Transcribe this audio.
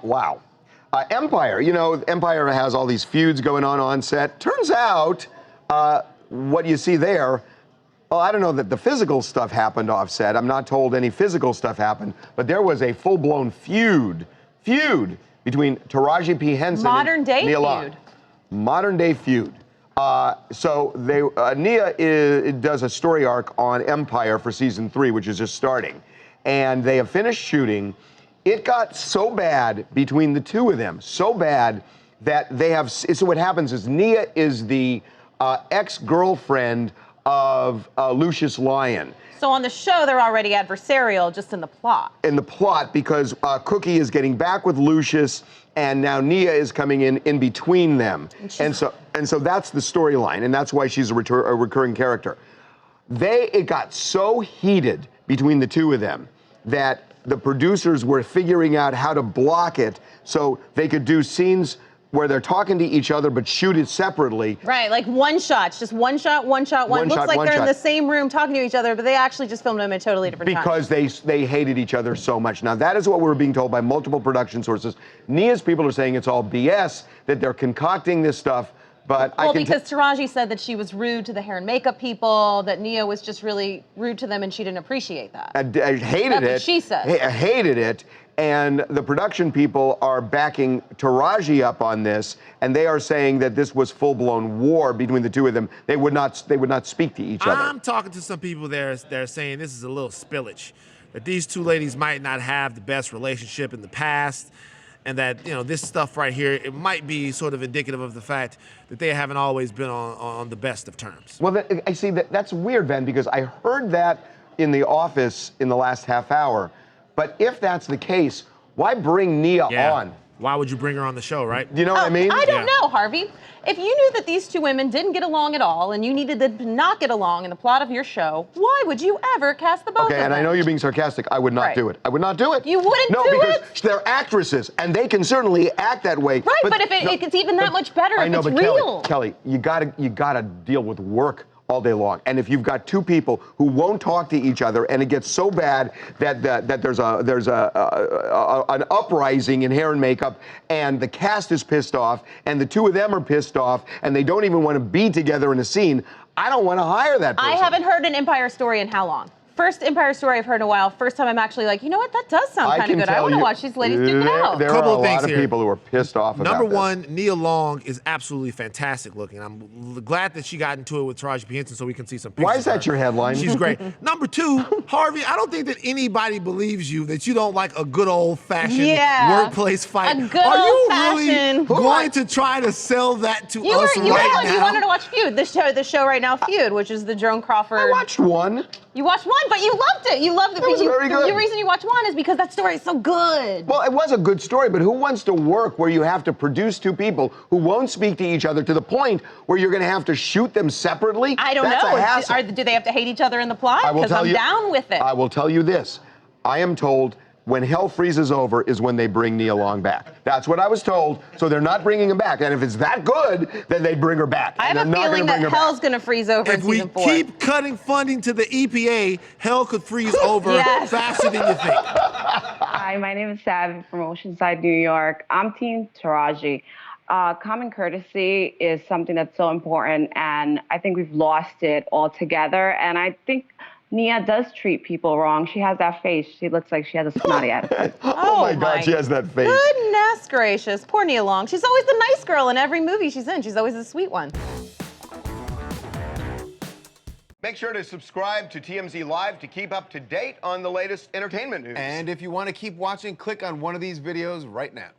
Wow. Empire, you know, Empire has all these feuds going on set. Turns out, what you see there, well, I don't know that the physical stuff happened off set. I'm not told any physical stuff happened, but there was a full-blown feud between Taraji P. Henson and Nia Long. Modern day feud. So Nia does a story arc on Empire for season 3, which is just starting. And they have finished shooting. It got so bad between the two of them, so bad that they have, so what happens is Nia is the ex-girlfriend of Lucius Lyon. So on the show, they're already adversarial, just in the plot. In the plot, because Cookie is getting back with Lucius, and now Nia is coming in between them. And so that's the storyline, and that's why she's a recurring character. It got so heated between the two of them that the producers were figuring out how to block it so they could do scenes where they're talking to each other but shoot it separately. Right, like one shots, just one shot. Looks like they're in the same room talking to each other, but they actually just filmed them at totally different times. Because they hated each other so much. Now that is what we're being told by multiple production sources. Nia's people are saying it's all BS, that they're concocting this stuff. But because Taraji said that she was rude to the hair and makeup people, that Nia was just really rude to them and she didn't appreciate that. I hated it. That's what she said. I hated it. And the production people are backing Taraji up on this, and they are saying that this was full-blown war between the two of them. They would not speak to each other. I'm talking to some people there. They're saying this is a little spillage, that these two ladies might not have the best relationship in the past, and that, you know, this stuff right here, it might be sort of indicative of the fact that they haven't always been on the best of terms. Well, I see that's weird, Ben, because I heard that in the office in the last half hour. But if that's the case, why bring Nia on? Why would you bring her on the show, right? Do you know what I mean? I don't know, Harvey. If you knew that these two women didn't get along at all and you needed them to not get along in the plot of your show, why would you ever cast the both of them? Okay, and I know you're being sarcastic. I would not do it. I would not do it. You wouldn't do it? No, because they're actresses, and they can certainly act that way. Right, but if it's even that much better if it's real. Kelly, you gotta deal with work all day long. And if you've got two people who won't talk to each other, and it gets so bad that there's an uprising in hair and makeup, and the cast is pissed off, and the two of them are pissed off, and they don't even want to be together in a scene, I don't want to hire that person. I haven't heard an Empire story in how long? First Empire story I've heard in a while. First time I'm actually like, you know what, that does sound kind of good. I want to watch these ladies duke it out. There are a lot of people who are pissed off about Number one, Nia Long is absolutely fantastic looking. I'm glad that she got into it with Taraji P. Henson so we can see some pictures. Why is that your headline? She's great. Number two, Harvey, I don't think that anybody believes you that you don't like a good old-fashioned workplace fight. A good old-fashioned. Are you really going to try to sell that to us right now? You wanted to watch Feud, the show right now, Feud, which is the Joan Crawford. I watched one. You watched one, but you loved it. You loved it. It was very good. The reason you watched one is because that story is so good. Well, it was a good story, but who wants to work where you have to produce two people who won't speak to each other to the point where you're going to have to shoot them separately? I don't know. A hassle. Do they have to hate each other in the plot? Because I'm down with it. I will tell you this. I am told when hell freezes over is when they bring Nia Long back. That's what I was told, so they're not bringing him back. And if it's that good, then they bring her back. I have a feeling that hell's going to freeze over in season 4. If we keep cutting funding to the EPA, hell could freeze over faster than you think. Hi, my name is Sav from Oceanside, New York. I'm Team Taraji. Common courtesy is something that's so important, and I think we've lost it altogether. And I think Nia does treat people wrong. She has that face. She looks like she has a snotty attitude. Oh my God, she has that face. Goodness gracious. Poor Nia Long. She's always the nice girl in every movie she's in. She's always the sweet one. Make sure to subscribe to TMZ Live to keep up to date on the latest entertainment news. And if you want to keep watching, click on one of these videos right now.